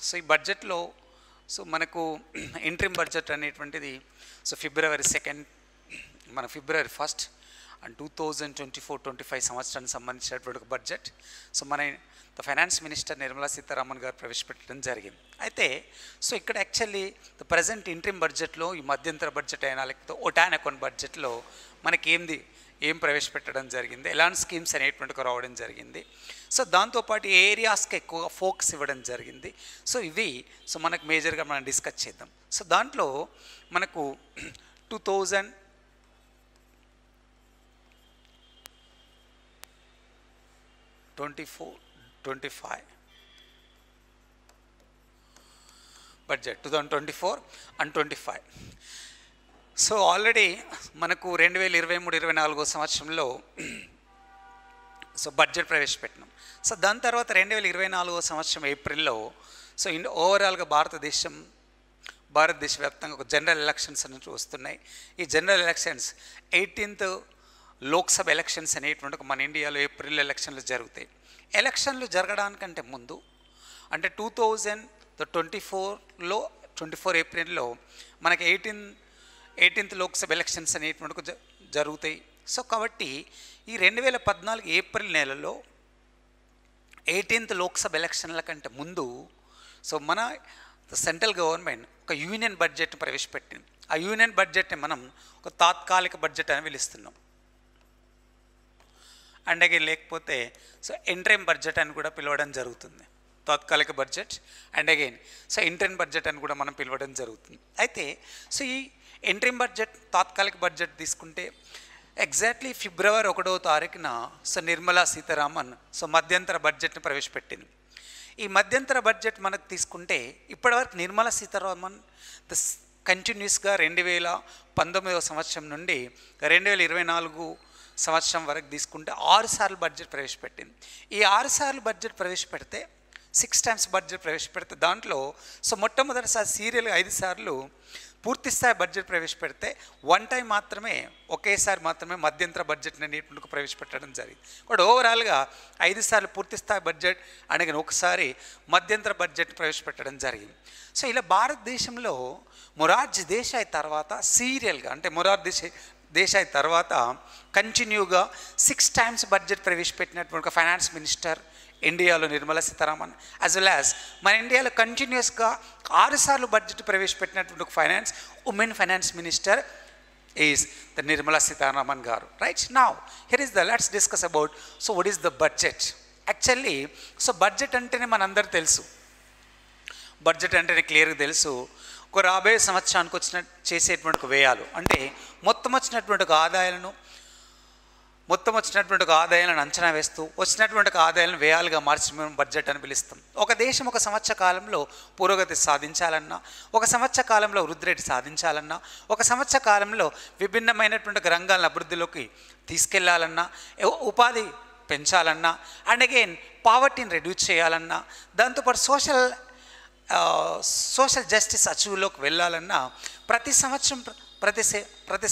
So ఈ బడ్జెట్లో so మనకు ఇంట్రిమ్ బడ్జెట్ అనేటువంటిది సో ఫిబ్రవరి 2 మన ఫిబ్రవరి 1 అండ్ 2024-25 సంవత్సరానికి సంబంధించినటువంటి ఒక బడ్జెట్ సో మన ఫైనాన్స్ మినిస్టర్ నిర్మలా సీతారామన్ గారు ప్రవేశపెట్టడం జరిగింది. అయితే సో ఇక్కడ యాక్చువల్లీ ద ప్రజెంట్ ఇంట్రిమ్ బడ్జెట్లో ఈ మధ్యంతర బడ్జెట్ అయినా లేకపోతే ఓటాన్ అకౌంట్ బడ్జెట్లో మనకి ఏం ప్రవేశపెట్టడం జరిగింది, ఎలాంటి స్కీమ్స్ అనేటువంటి రావడం జరిగింది. సో దాంతోపాటు ఏ ఏరియాస్కి ఎక్కువగా ఫోకస్ ఇవ్వడం జరిగింది. సో ఇవి సో మనకు మేజర్గా మనం డిస్కస్ చేద్దాం. సో దాంట్లో మనకు 2024-25 బడ్జెట్ 2024 and 25. సో ఆల్రెడీ మనకు 2023-24 సంవత్సరంలో సో బడ్జెట్ ప్రవేశపెట్టినాం. సో దాని తర్వాత 2024 సంవత్సరం ఏప్రిల్లో సో ఓవరాల్గా భారతదేశ వ్యాప్తంగా ఒక జనరల్ ఎలక్షన్స్ అనేది వస్తున్నాయి. ఈ general elections 18th Lok Sabha elections అనేటువంటి మన ఇండియాలో ఏప్రిల్ ఎలక్షన్లు జరుగుతాయి. ఎలక్షన్లు జరగడానికంటే ముందు అంటే 2024లో 24 ఏప్రిల్లో మనకి 18th లోక్సభ ఎలక్షన్స్ అనేటువంటి జరుగుతాయి. సో కాబట్టి ఈ 2014 ఏప్రిల్ నెలలో 18th లోక్సభ ఎలక్షన్ల కంటే ముందు సో మన సెంట్రల్ గవర్నమెంట్ ఒక యూనియన్ బడ్జెట్ని ప్రవేశపెట్టింది. ఆ యూనియన్ బడ్జెట్ని మనం ఒక తాత్కాలిక బడ్జెట్ అని పిలుస్తున్నాం. అండ్ అగైన్ లేకపోతే సో ఇంట్రిమ్ బడ్జెట్ అని కూడా పిలవడం జరుగుతుంది. తాత్కాలిక budget and again so interim budget అని కూడా మనం పిలవడం జరుగుతుంది. అయితే సో ఈ ఇంట్రిమ్ బడ్జెట్ తాత్కాలిక బడ్జెట్ తీసుకుంటే ఎగ్జాక్ట్లీ ఫిబ్రవరి 1వ తారీఖున సో నిర్మలా సీతారామన్ సో మధ్యంతర బడ్జెట్ని ప్రవేశపెట్టింది. ఈ మధ్యంతర బడ్జెట్ మనకు తీసుకుంటే ఇప్పటివరకు నిర్మలా సీతారామన్ కంటిన్యూస్గా 2019 సంవత్సరం నుండి 2024 సంవత్సరం వరకు తీసుకుంటే 6 సార్లు బడ్జెట్ ప్రవేశపెట్టింది. ఈ 6 సార్లు బడ్జెట్ ప్రవేశపెడితే 6 times బడ్జెట్ ప్రవేశపెడితే దాంట్లో సో మొట్టమొదటిసారి సీరియల్గా 5 సార్లు పూర్తి స్థాయి బడ్జెట్ ప్రవేశపెడితే 1 time మాత్రమే ఒకేసారి మాత్రమే మధ్యంతర బడ్జెట్ అనేటువంటి ప్రవేశపెట్టడం జరిగింది. కూడా ఓవరాల్గా 5 సార్లు పూర్తి స్థాయి బడ్జెట్ అనగా ఒకసారి మధ్యంతర బడ్జెట్ ప్రవేశపెట్టడం జరిగింది. సో ఇలా భారతదేశంలో మొరార్జీ దేశాయ్ తర్వాత సీరియల్గా అంటే మొరార్జీ దేశాయ్ తర్వాత కంటిన్యూగా 6 times బడ్జెట్ ప్రవేశపెట్టినటువంటి ఫైనాన్స్ మినిస్టర్ ఇండియాలో Nirmala Sitharaman, as well as మన ఇండియాలో కంటిన్యూస్గా 6 సార్లు బడ్జెట్ ప్రవేశపెట్టినటువంటి women finance minister is the Nirmala Sitharaman గారు. Right now here is the let's discuss about so what is the budget. Actually so budget అంటేనే మనందరూ తెలుసు, బడ్జెట్ అంటేనే క్లియర్గా తెలుసు. ఒక రాబోయే సంవత్సరానికి చేసేటువంటి వ్యయాలు అంటే మొత్తం వచ్చినటువంటి ఆదాయాలను అంచనా వేస్తూ వచ్చినటువంటి ఆదాయాలను వ్యయాలుగా మార్చి మేము బడ్జెట్ అని పిలుస్తాం. ఒక దేశం ఒక సంవత్సర కాలంలో పురోగతి సాధించాలన్నా, ఒక సంవత్సర కాలంలో వృద్ధి రేటు సాధించాలన్నా, ఒక సంవత్సర కాలంలో విభిన్నమైనటువంటి రంగాలను అభివృద్ధిలోకి తీసుకెళ్లాలన్నా, ఉపాధి పెంచాలన్నా అండ్ అగైన్ పావర్టీని రెడ్యూస్ చేయాలన్నా, దాంతోపాటు సోషల్ జస్టిస్ అచీవ్లోకి వెళ్ళాలన్నా ప్రతి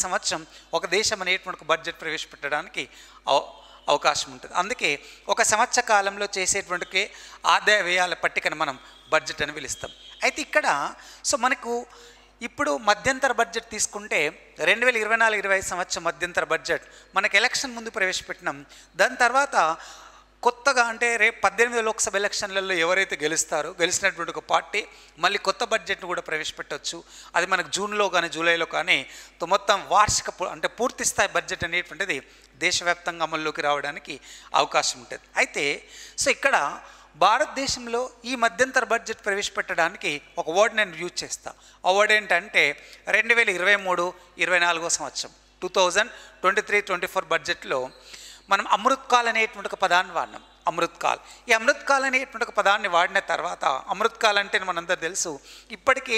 సంవత్సరం ఒక దేశం అనేటువంటి బడ్జెట్ ప్రవేశపెట్టడానికి అవకాశం ఉంటుంది. అందుకే ఒక సంవత్సర కాలంలో చేసేటువంటి ఆదాయ వ్యయాల పట్టికను మనం బడ్జెట్ అని పిలుస్తాం. అయితే ఇక్కడ సో మనకు ఇప్పుడు మధ్యంతర బడ్జెట్ తీసుకుంటే 2024-25 సంవత్సరం మధ్యంతర బడ్జెట్ మనకు ఎలక్షన్ ముందు ప్రవేశపెట్టినాం. దాని తర్వాత కొత్తగా అంటే రేపు 18 లోక్సభ ఎలక్షన్లలో ఎవరైతే గెలిచినటువంటి ఒక పార్టీ మళ్ళీ కొత్త బడ్జెట్ను కూడా ప్రవేశపెట్టవచ్చు. అది మనకు జూన్లో కానీ జూలైలో కానీ మొత్తం వార్షిక అంటే పూర్తి స్థాయి బడ్జెట్ అనేటువంటిది దేశవ్యాప్తంగా అమల్లోకి రావడానికి అవకాశం ఉంటుంది. అయితే సో ఇక్కడ భారతదేశంలో ఈ మధ్యంతర బడ్జెట్ ప్రవేశపెట్టడానికి ఒక వర్డ్ నేను యూజ్ చేస్తాను. ఆ వర్డ్ ఏంటంటే 2023-24 సంవత్సరం 2023-24 బడ్జెట్లో మనం అమృత్కాల్ అనేటువంటి ఒక పదాన్ని వాడినాం. అమృత్కాల్, ఈ అమృత్కాల్ అనేటువంటి ఒక పదాన్ని వాడిన తర్వాత అమృత్కాల్ అంటే మనందరూ తెలుసు, ఇప్పటికీ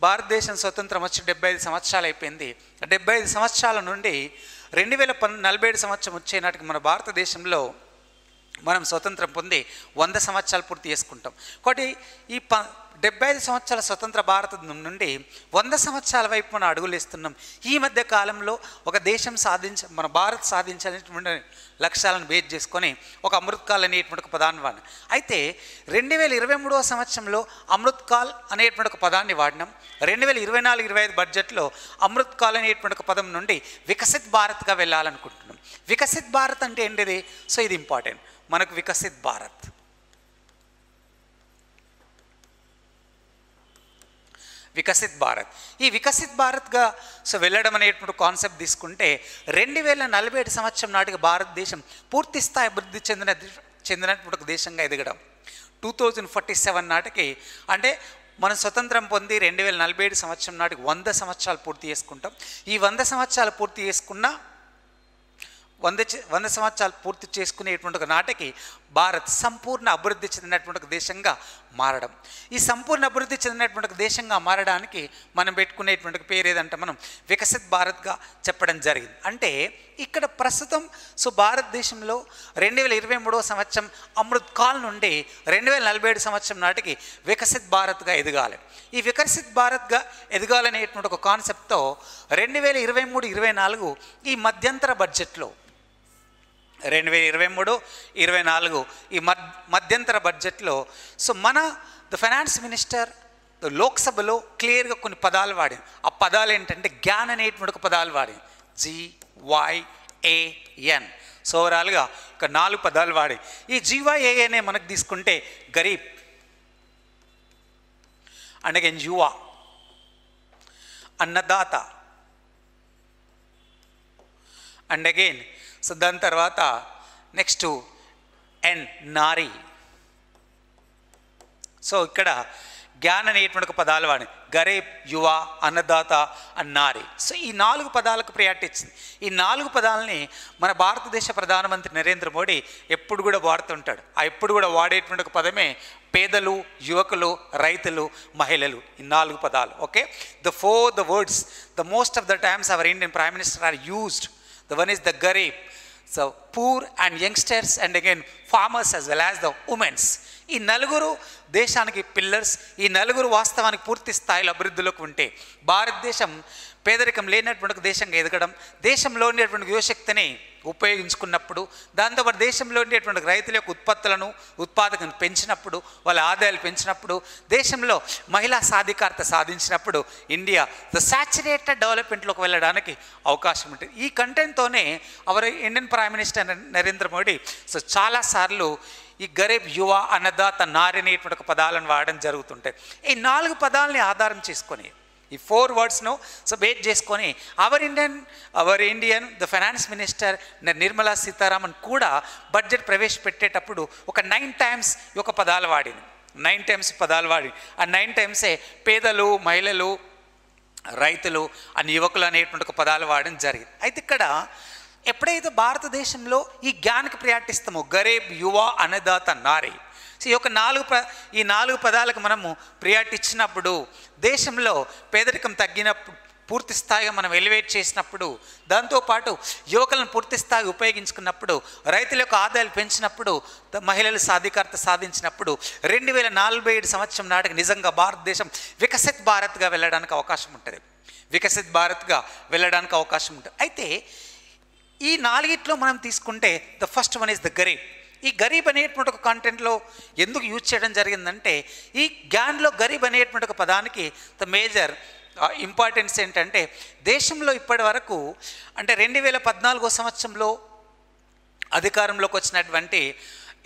భారతదేశం స్వతంత్రం వచ్చి 75 సంవత్సరాలు అయిపోయింది. 75 సంవత్సరాల నుండి 2047 సంవత్సరం వచ్చే నాటికి మన భారతదేశంలో మనం స్వతంత్రం పొంది 100 సంవత్సరాలు పూర్తి చేసుకుంటాం. కాబట్టి ఈ 75 సంవత్సరాల స్వతంత్ర భారతం నుండి 100 సంవత్సరాల వైపు మనం అడుగులేస్తున్నాం. ఈ మధ్య కాలంలో ఒక దేశం మన భారత్ సాధించినటువంటి లక్ష్యాలను బేస్ చేసుకొని ఒక అమృత్కాల్ అనేటువంటి ఒక పదాన్ని వాడినాం. అయితే 2023వ సంవత్సరంలో అమృత్కాల్ అనేటువంటి ఒక పదాన్ని వాడినాం. 2024-25 బడ్జెట్లో అమృత్కాల్ అనేటువంటి ఒక పదం నుండి వికసిత్ భారత్గా వెళ్ళాలనుకుంటున్నాం. వికసిత్ భారత్ అంటే ఏంటిది? సో ఇది ఇంపార్టెంట్ మనకు. వికసిత్ భారత్, వికసిత్ భారత్, ఈ వికసిత్ భారత్గా సో వెళ్ళడం అనేటువంటి కాన్సెప్ట్ తీసుకుంటే 2047 సంవత్సరం నాటికి భారతదేశం పూర్తి స్థాయి అభివృద్ధి చెందినటువంటి ఒక దేశంగా ఎదగడం. 2047 నాటికి అంటే మనం స్వతంత్రం పొంది 2047 సంవత్సరం నాటికి 100 సంవత్సరాలు పూర్తి చేసుకుంటాం. ఈ 100 సంవత్సరాలు పూర్తి చేసుకున్న 100 సంవత్సరాలు పూర్తి చేసుకునేటువంటి ఒక నాటికి భారత్ సంపూర్ణ అభివృద్ధి చెందినటువంటి ఒక దేశంగా మారడం. ఈ సంపూర్ణ అభివృద్ధి చెందినటువంటి ఒక దేశంగా మారడానికి మనం పెట్టుకునేటువంటి పేరు ఏదంటే మనం వికసిత్ భారత్గా చెప్పడం జరిగింది. అంటే ఇక్కడ ప్రస్తుతం సో భారతదేశంలో 2023వ సంవత్సరం అమృత్ కాల్ నుండి 2047 సంవత్సరం నాటికి వికసిత్ భారత్గా ఎదగాలి. ఈ వికసిత్ భారత్గా ఎదగాలనేటువంటి ఒక కాన్సెప్ట్తో 2023-24 ఈ మధ్యంతర బడ్జెట్లో 2023-24 ఈ మధ్యంతర బడ్జెట్లో సో మన ఫైనాన్స్ మినిస్టర్ లోక్సభలో క్లియర్గా కొన్ని పదాలు వాడింది. ఆ పదాలు ఏంటంటే గ్యాన్ అనేటువంటి ఒక పదాలు వాడింది. GYAN. సో ఓవరాల్గా ఇక్కడ 4 పదాలు వాడి. ఈ GYAN మనకు తీసుకుంటే గరీబ్ అండ్ అగైన్ యువ, అన్నదాత అండ్ అగైన్ సో దాని తర్వాత నెక్స్ట్ నారీ. సో ఇక్కడ జ్ఞాన్ అనేటువంటి ఒక పదాలు వాడి గరీబ్, యువ, అన్నదాత అండ్ నారీ. సో ఈ 4 పదాలకు ప్రయారిటీ ఇచ్చింది. ఈ 4 పదాలని మన భారతదేశ ప్రధానమంత్రి నరేంద్ర మోడీ ఎప్పుడు కూడా వాడుతుంటాడు. ఆ ఎప్పుడు కూడా వాడేటువంటి ఒక పదమే పేదలు, యువకులు, రైతులు, మహిళలు. ఈ 4 పదాలు. Okay, the words the most of the times our Indian Prime Minister are used. The one is the garib, so poor and youngsters and again farmers as well as the women's. ఈ 4 దేశానికి pillars. ఈ 4 వాస్తవానికి పూర్తి స్థాయిలో అభివృద్ధిలోకి ఉంటే భారతదేశం పేదరికం లేనటువంటి ఒక దేశంగా ఎదగడం, దేశంలో ఉండేటువంటి యువశక్తిని ఉపయోగించుకున్నప్పుడు, దాంతోపాటు దేశంలో ఉండేటువంటి రైతుల యొక్క ఉత్పాదకను పెంచినప్పుడు, వాళ్ళ ఆదాయాలు పెంచినప్పుడు, దేశంలో మహిళా సాధికారత సాధించినప్పుడు ఇండియా ద సాచురేటెడ్ డెవలప్మెంట్లోకి వెళ్ళడానికి అవకాశం ఉంటుంది. ఈ కంటెంట్తోనే our Indian prime minister Narendra Modi so చాలాసార్లు ఈ గరీబ్, యువ, అన్నదాత, నారి అనేటువంటి ఒక పదాలను వాడడం జరుగుతుంటాయి. ఈ 4 పదాలని ఆధారం చేసుకొని ఈ 4 వర్డ్స్ను సో బేస్ చేసుకొని our Indian the finance minister Nirmala Sitharaman కూడా బడ్జెట్ ప్రవేశపెట్టేటప్పుడు ఒక 9 టైమ్స్ ఈ ఒక పదాలు వాడింది. 9 టైమ్స్ పదాలు వాడి ఆ 9 టైమ్సే పేదలు, మహిళలు, రైతులు అని యువకులు అనేటువంటి ఒక పదాలు వాడడం జరిగింది. అయితే ఇక్కడ ఎప్పుడైతే భారతదేశంలో ఈ జ్ఞానికి ప్రయారిటీ ఇస్తామో గరీబ్, యువ, అన్నదాత, నారీ, సో ఈ యొక్క 4 పదాలకు మనము ప్రయారిటీ ఇచ్చినప్పుడు దేశంలో పేదరికం తగ్గినప్పుడు, పూర్తి స్థాయిగా మనం ఎలివేట్ చేసినప్పుడు, దాంతోపాటు యువకులను పూర్తి స్థాయిగా ఉపయోగించుకున్నప్పుడు, రైతుల యొక్క ఆదాయాలు పెంచినప్పుడు, మహిళల సాధికారత సాధించినప్పుడు 2047 సంవత్సరం నాటికి నిజంగా భారతదేశం వికసిత్ భారత్గా వెళ్ళడానికి అవకాశం ఉంటుంది. వికసిత్ భారత్గా వెళ్ళడానికి అవకాశం ఉంటుంది. అయితే ఈ 4 మనం తీసుకుంటే the first one is the Garib. ఈ గరీబ్ అనేటువంటి ఒక కంటెంట్లో ఎందుకు యూజ్ చేయడం జరిగిందంటే ఈ జ్ఞాన్లో గరీబ్ అనేటువంటి ఒక పదానికి ద మేజర్ ఇంపార్టెన్స్ ఏంటంటే దేశంలో ఇప్పటి వరకు అంటే 2014 సంవత్సరంలో అధికారంలోకి వచ్చినటువంటి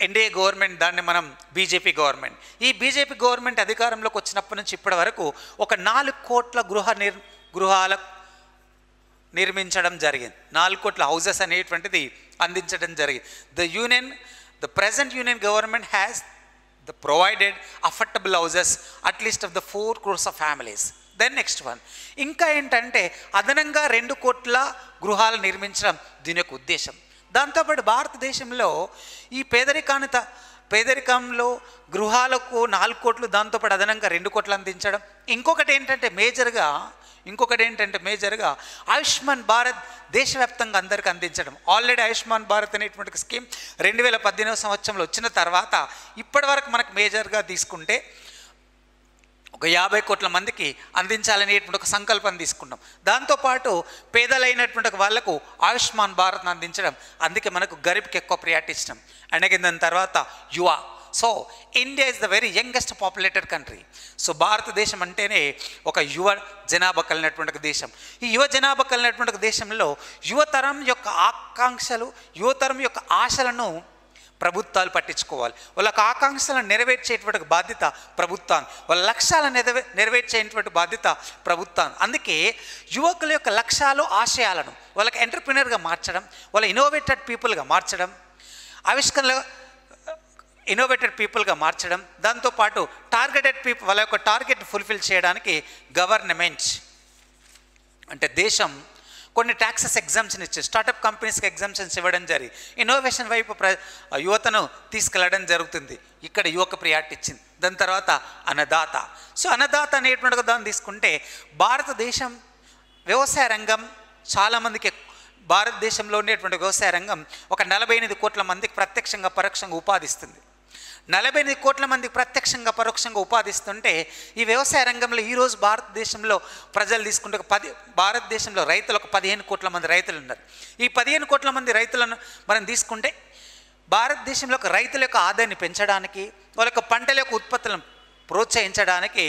ఎన్డీఏ గవర్నమెంట్, దాన్ని మనం బీజేపీ గవర్నమెంట్, ఈ బీజేపీ గవర్నమెంట్ అధికారంలోకి వచ్చినప్పటి నుంచి ఇప్పటి వరకు ఒక 4 కోట్ల గృహాల నిర్మించడం జరిగింది. 4 కోట్ల హౌసెస్ అనేటువంటిది అందించడం జరిగింది. The present union government has provided affordable houses at least of the 4 crores of families. Then next one, ఇంకా ఏంటంటే అదనంగా 2 కోట్ల గృహాలు నిర్మించడం దీని యొక్క ఉద్దేశం. దాంతోపాటు భారతదేశంలో ఈ పేదరికంలో గృహాలకు 4 కోట్లు, దాంతోపాటు అదనంగా 2 కోట్లు అందించడం. ఇంకొకటి ఏంటంటే మేజర్గా ఆయుష్మాన్ భారత్ దేశవ్యాప్తంగా అందరికీ అందించడం. ఆల్రెడీ ఆయుష్మాన్ భారత్ అనేటువంటి స్కీమ్ 2018 సంవత్సరంలో వచ్చిన తర్వాత ఇప్పటి వరకు మనకు మేజర్గా తీసుకుంటే ఒక 50 కోట్ల మందికి అందించాలనేటువంటి ఒక సంకల్పం తీసుకున్నాం. దాంతోపాటు పేదలైనటువంటి వాళ్లకు ఆయుష్మాన్ భారత్ను అందించడం, అందుకే మనకు గరీబ్కి ఎక్కువ ప్రియారిటీ ఇష్టం. అండ్ అగైన్ దాని తర్వాత యువ. So India is the very youngest populated country. So భారతదేశం అంటేనే ఒక యువ జనాభా కలిగినటువంటి దేశం. ఈ యువ జనాభా కలిగినటువంటి దేశంలో యువతరం యొక్క ఆకాంక్షలు, యువతరం యొక్క ఆశలను ప్రభుత్వాలు పట్టించుకోవాలి. వాళ్ళ ఆకాంక్షలను నెరవేర్చేటువంటి బాధ్యత ప్రభుత్వాన్ని, వాళ్ళ లక్ష్యాలను నెరవేర్చేటువంటి బాధ్యత ప్రభుత్వాన్ని. అందుకే యువకుల యొక్క లక్ష్యాలు, ఆశయాలను వాళ్ళకి ఎంటర్‌ప్రెన్యూర్‌గా మార్చడం, వాళ్ళ ఇన్నోవేటెడ్ పీపుల్గా మార్చడం, ఇన్నోవేటెడ్ పీపుల్గా మార్చడం, దాంతోపాటు టార్గెటెడ్ పీపుల్ వాళ్ళ యొక్క టార్గెట్ ఫుల్ఫిల్ చేయడానికి గవర్నమెంట్ అంటే దేశం కొన్ని ట్యాక్సెస్ ఎగ్జామ్షన్ ఇచ్చి స్టార్టప్ కంపెనీస్కి ఎగ్జామ్షన్స్ ఇవ్వడం జరిగి ఇన్నోవేషన్ వైపు యువతను తీసుకెళ్లడం జరుగుతుంది. ఇక్కడ యువకు ప్రియారిటీ ఇచ్చింది. దాని తర్వాత అన్నదాత. సో అన్నదాత అనేటువంటి దాన్ని తీసుకుంటే భారతదేశం వ్యవసాయ రంగం చాలామందికి, భారతదేశంలో ఉండేటువంటి వ్యవసాయ రంగం ఒక 48 కోట్ల మందికి ప్రత్యక్షంగా పరోక్షంగా ఉపాధిస్తుంది. 48 కోట్ల మందికి ప్రత్యక్షంగా పరోక్షంగా ఉపాధిస్తుంటే ఈ వ్యవసాయ రంగంలో ఈరోజు భారతదేశంలో ప్రజలు తీసుకుంటే భారతదేశంలో రైతులు ఒక 15 కోట్ల మంది రైతులు ఉన్నారు. ఈ 15 కోట్ల మంది రైతులను మనం తీసుకుంటే భారతదేశంలో ఒక రైతుల యొక్క ఆదాయాన్ని పెంచడానికి, వాళ్ళ యొక్క పంటల యొక్క ఉత్పత్తులను ప్రోత్సహించడానికి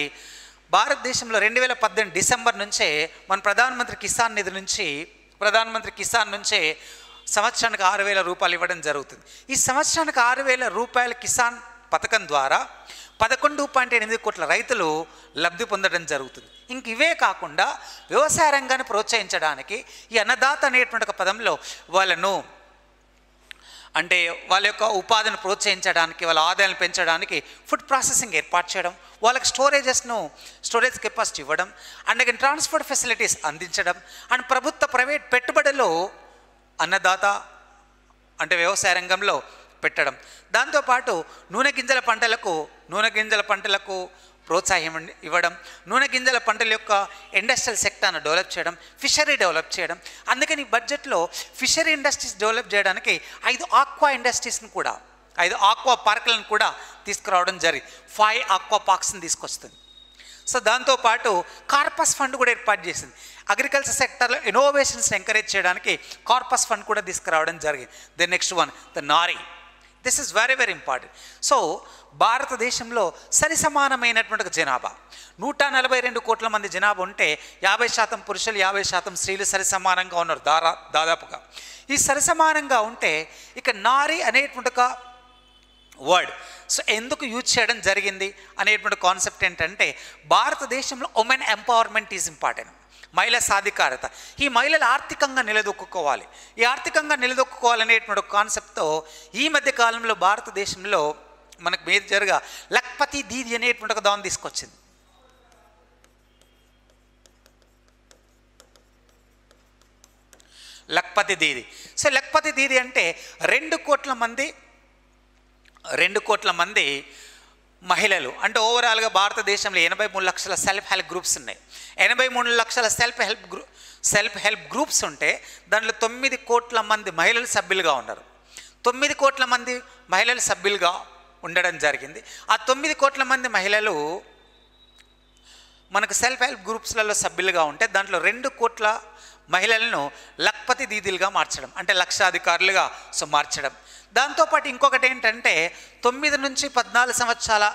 భారతదేశంలో 2018 డిసెంబర్ నుంచే మన ప్రధానమంత్రి కిసాన్ నుంచే సంవత్సరానికి 6,000 రూపాయలు ఇవ్వడం జరుగుతుంది. ఈ సంవత్సరానికి 6,000 రూపాయల కిసాన్ పథకం ద్వారా 11.8 కోట్ల రైతులు లబ్ధి పొందడం జరుగుతుంది. ఇంక ఇవే కాకుండా వ్యవసాయ రంగాన్ని ప్రోత్సహించడానికి ఈ అన్నదాత అనేటువంటి ఒక పదంలో వాళ్ళను అంటే వాళ్ళ యొక్క ఉపాధిని ప్రోత్సహించడానికి, వాళ్ళ ఆదాయాలను పెంచడానికి ఫుడ్ ప్రాసెసింగ్ ఏర్పాటు చేయడం, వాళ్ళకి స్టోరేజ్ కెపాసిటీ ఇవ్వడం, అండ్ అగైన్ ట్రాన్స్పోర్ట్ ఫెసిలిటీస్ అందించడం, అండ్ ప్రభుత్వ ప్రైవేట్ పెట్టుబడులు అన్నదాత అంటే వ్యవసాయ రంగంలో పెట్టడం. దాంతోపాటు నూనె గింజల పంటలకు ప్రోత్సాహం ఇవ్వడం, నూనె గింజల పంటల యొక్క ఇండస్ట్రియల్ సెక్టార్ను డెవలప్ చేయడం, ఫిషరీ డెవలప్ చేయడం. అందుకని బడ్జెట్లో ఫిషరీ ఇండస్ట్రీస్ డెవలప్ చేయడానికి 5 ఆక్వా పార్కులను కూడా తీసుకురావడం జరిగింది. 5 ఆక్వా పార్క్స్ని తీసుకొస్తుంది. సో దాంతోపాటు కార్పస్ ఫండ్ కూడా ఏర్పాటు చేసింది. అగ్రికల్చర్ సెక్టర్లో ఇన్నోవేషన్స్ని ఎంకరేజ్ చేయడానికి కార్పస్ ఫండ్ కూడా తీసుకురావడం జరిగింది. The next one the Nari. This is very very important. So భారతదేశంలో సరిసమానమైనటువంటి జనాభా 142 కోట్ల మంది జనాభా ఉంటే 50% పురుషులు 50% స్త్రీలు సరిసమానంగా ఉన్నారు దాదాపుగా. ఈ సరిసమానంగా ఉంటే ఇక నారీ అనేటువంటి ఒక వర్డ్ సో ఎందుకు యూజ్ చేయడం జరిగింది అనేటువంటి కాన్సెప్ట్ ఏంటంటే భారతదేశంలో ఉమెన్ ఎంపవర్మెంట్ ఈజ్ ఇంపార్టెంట్. మహిళా సాధికారత. ఈ మహిళలు ఆర్థికంగా నిలదొక్కుకోవాలి. ఈ ఆర్థికంగా నిలదొక్కుకోవాలనేటువంటి కాన్సెప్ట్తో ఈ మధ్య కాలంలో భారతదేశంలో మనకు మేజర్గా లఖ్పతి దీది అనేటువంటి ఒక దాన్ని తీసుకొచ్చింది. లఖ్పతి దీది. సో లఖ్పతి దీది అంటే 2 కోట్ల మంది మహిళలు అంటే ఓవరాల్గా భారతదేశంలో 83 లక్షల సెల్ఫ్ హెల్ప్ గ్రూప్స్ ఉన్నాయి. 83 లక్షల సెల్ఫ్ హెల్ప్ గ్రూప్స్ ఉంటే దాంట్లో 9 కోట్ల మంది మహిళలు సభ్యులుగా ఉన్నారు. 9 కోట్ల మంది మహిళలు సభ్యులుగా ఉండడం జరిగింది. ఆ 9 కోట్ల మంది మహిళలు మనకు సెల్ఫ్ హెల్ప్ గ్రూప్స్లలో సభ్యులుగా ఉంటే దాంట్లో 2 కోట్ల మహిళలను లఖ్పతి దీదీలుగా మార్చడం అంటే లక్షాధికారులుగా మార్చడం. దాంతోపాటు ఇంకొకటి ఏంటంటే 9 నుంచి 14 సంవత్సరాల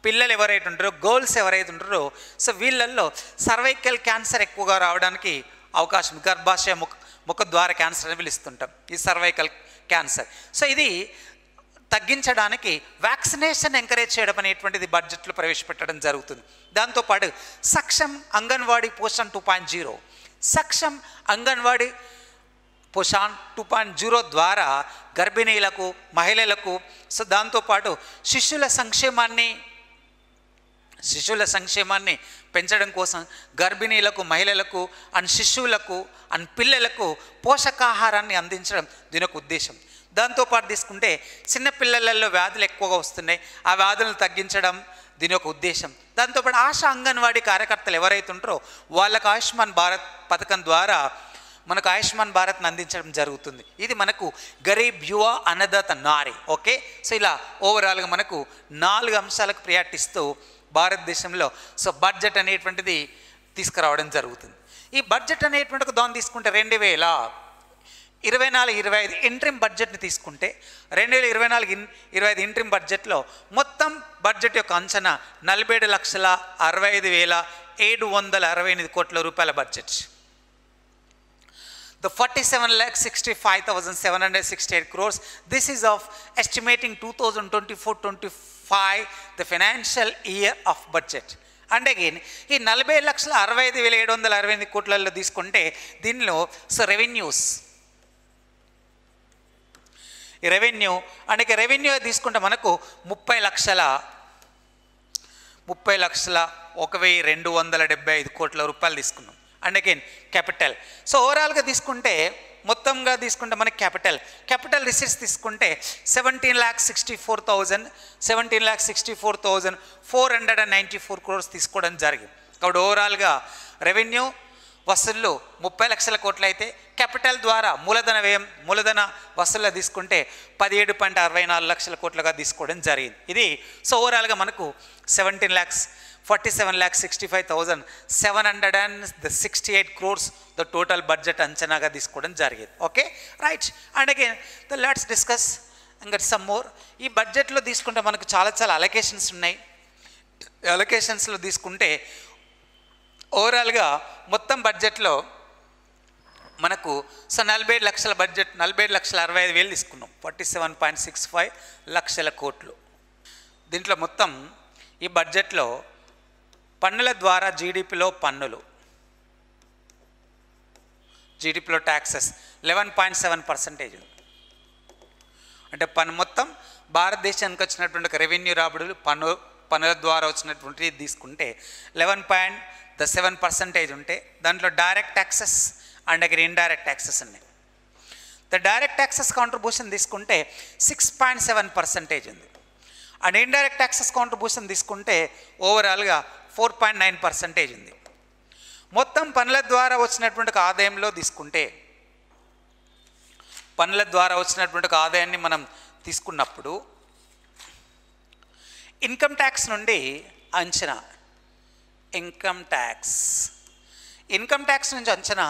పిల్లలు ఎవరైతే ఉంటారో, గర్ల్స్ ఎవరైతే ఉంటారో సో వీళ్ళల్లో సర్వైకల్ క్యాన్సర్ ఎక్కువగా రావడానికి అవకాశం, గర్భాశయ ముఖద్వార క్యాన్సర్ అని పిలుస్తుంటాం ఈ సర్వైకల్ క్యాన్సర్. సో ఇది తగ్గించడానికి వ్యాక్సినేషన్ ఎంకరేజ్ చేయడం అనేటువంటిది బడ్జెట్లో ప్రవేశపెట్టడం జరుగుతుంది. దాంతోపాటు సక్షమ్ అంగన్వాడీ పోషణ్ 2.0 సక్షమ్ అంగన్వాడీ పోషణ్ 2.0 ద్వారా గర్భిణీలకు, మహిళలకు సో దాంతోపాటు శిశువుల సంక్షేమాన్ని పెంచడం కోసం గర్భిణీలకు, మహిళలకు అండ్ శిశువులకు అండ్ పిల్లలకు పోషకాహారాన్ని అందించడం దీని యొక్క ఉద్దేశం. దాంతోపాటు తీసుకుంటే చిన్నపిల్లలలో వ్యాధులు ఎక్కువగా వస్తున్నాయి, ఆ వ్యాధులను తగ్గించడం దీని యొక్క ఉద్దేశం. దాంతోపాటు ఆశా అంగన్వాడీ కార్యకర్తలు ఎవరైతే ఉంటారో వాళ్ళకు ఆయుష్మాన్ భారత్ పథకం ద్వారా మనకు ఆయుష్మాన్ భారత్ని అందించడం జరుగుతుంది. ఇది మనకు గరీబ్, యువ, అన్నదాత, నారీ. ఓకే, సో ఇలా ఓవరాల్గా మనకు 4 అంశాలకు ప్రియారిటీ ఇస్తూ భారతదేశంలో సో బడ్జెట్ అనేటువంటిది తీసుకురావడం జరుగుతుంది. ఈ బడ్జెట్ అనేటువంటి ఒక దాన్ని తీసుకుంటే 2024-25 ఇంట్రిమ్ బడ్జెట్ని తీసుకుంటే 2024-25 ఇంట్రిమ్ బడ్జెట్లో మొత్తం బడ్జెట్ యొక్క అంచనా 47,65,768 కోట్ల రూపాయల budget. The 47,65,768 crores, this is of estimating 2024-25 the financial year of budget. And again ఈ 47,65,768 కోట్లలో తీసుకుంటే దీనిలో సో రెవెన్యూస్, ఈ రెవెన్యూ అంటే రెవెన్యూ తీసుకుంటే మనకు 30,01,275 కోట్ల రూపాయలు తీసుకున్నాం. అండ్ అగైన్ క్యాపిటల్, సో ఓవరాల్గా తీసుకుంటే మొత్తంగా తీసుకుంటే మనకి క్యాపిటల్ రిసీట్స్ తీసుకుంటే 17,64,494 crores తీసుకోవడం జరిగింది. కాబట్టి ఓవరాల్గా రెవెన్యూ వసూళ్ళు 30 లక్షల కోట్లు అయితే క్యాపిటల్ ద్వారా మూలధన వసూళ్ళ తీసుకుంటే 17.64 లక్షల కోట్లుగా తీసుకోవడం జరిగింది. ఇది సో ఓవరాల్గా మనకు 47,65,768 crores ద టోటల్ బడ్జెట్ అంచనాగా తీసుకోవడం జరిగింది. Okay right. And again let's discuss ఇంకా సమ్ మోర్. ఈ బడ్జెట్లో తీసుకుంటే మనకు చాలా అలొకేషన్స్ ఉన్నాయి. అలొకేషన్స్లో తీసుకుంటే ఓవరాల్గా మొత్తం బడ్జెట్లో మనకు సో 47 లక్షల బడ్జెట్ 47,65,000 తీసుకున్నాం. 47.65 లక్షల కోట్లు. దీంట్లో మొత్తం ఈ బడ్జెట్లో పన్నుల ద్వారా జీడిపిలో ట్యాక్సెస్ 11.7% ఉంది. అంటే మొత్తం భారతదేశానికి వచ్చినటువంటి ఒక రెవెన్యూ రాబడులు పన్నుల ద్వారా వచ్చినటువంటి తీసుకుంటే 11.7% ఉంటే దాంట్లో direct taxes and again indirect taxes ఉన్నాయి. ద డైరెక్ట్ ట్యాక్సెస్ కాంట్రిబ్యూషన్ తీసుకుంటే 6.7% ఉంది. అండ్ ఇండైరెక్ట్ ట్యాక్సెస్ కాంట్రిబ్యూషన్ తీసుకుంటే ఓవరాల్గా 4.9% ఉంది. మొత్తం పన్నుల ద్వారా వచ్చినటువంటి ఆదాయంలో తీసుకుంటే పన్నుల ద్వారా వచ్చినటువంటి ఆదాయాన్ని మనం తీసుకున్నప్పుడు ఇన్కమ్ ట్యాక్స్ నుండి అంచనా ఇన్కమ్ ట్యాక్స్ నుంచి అంచనా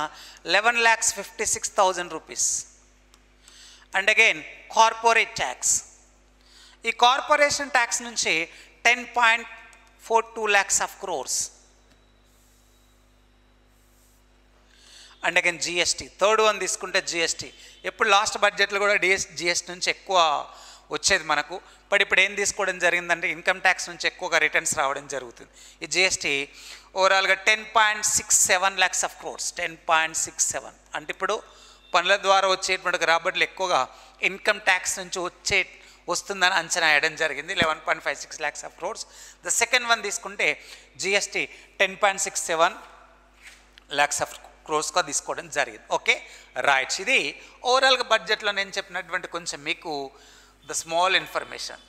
11,56,000 rupees. And again corporate tax, ఈ కార్పొరేషన్ ట్యాక్స్ నుంచి 10.42 lakhs of crores. And again GST, third one తీసుకుంటే జిఎస్టీ. ఎప్పుడు లాస్ట్ బడ్జెట్లో కూడా జిఎస్టీ నుంచి ఎక్కువ వచ్చేది మనకు, బట్ ఇప్పుడు ఏం తీసుకోవడం జరిగిందంటే ఇన్కమ్ ట్యాక్స్ నుంచి ఎక్కువగా రిటర్న్స్ రావడం జరుగుతుంది. ఈ జిఎస్టీ ఓవరాల్గా 10.67 lakhs of crores. 10.67 అంటే ఇప్పుడు పనుల ద్వారా వచ్చేటువంటి రాబడులు ఎక్కువగా ఇన్కమ్ ట్యాక్స్ నుంచి వస్తుందని అంచనా వేయడం జరిగింది. 11.56 lakhs of crores. The second one తీసుకుంటే జిఎస్టీ 10.67 lakhs of crores తీసుకోవడం జరిగింది. Okay right. ఇది ఓవరాల్గా బడ్జెట్లో నేను చెప్పినటువంటి కొంచెం మీకు ద స్మాల్ ఇన్ఫర్మేషన్.